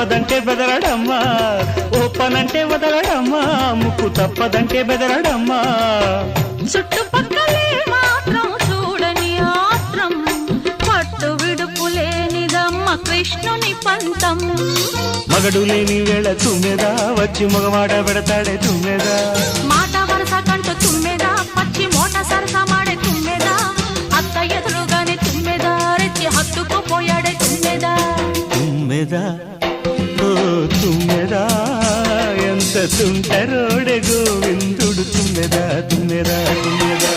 తప్పదంటే బెదరడమ్మా, ఓపనంటే వదలడమ్మా, ముక్కు తప్పదంటే బెదరడమ్మా. చుట్టుపక్కలే మాత్రం చూడని ఆత్రం, పట్టు విడుపు లేనిదమ్మ కృష్ణుని పంతం. మగడు లేని వేళ తుమ్మెదా వచ్చి మగవాడ పెడతాడే తుమ్మెదా, మాట వరస కంటూ తుమ్మెదా పచ్చి మోట సరస మాడే తుమ్మెదా, అత్త ఎదురుగానే తుమ్మెదా రెచ్చి హత్తుకుపోయాడే తుమ్మెదా. తుమ్మెదా ఓ తుమ్మెదా, ఎంత తుంటరోడే గోవిందుడు తుమ్మెదా తుమ్మెదా తుమ్మెదా.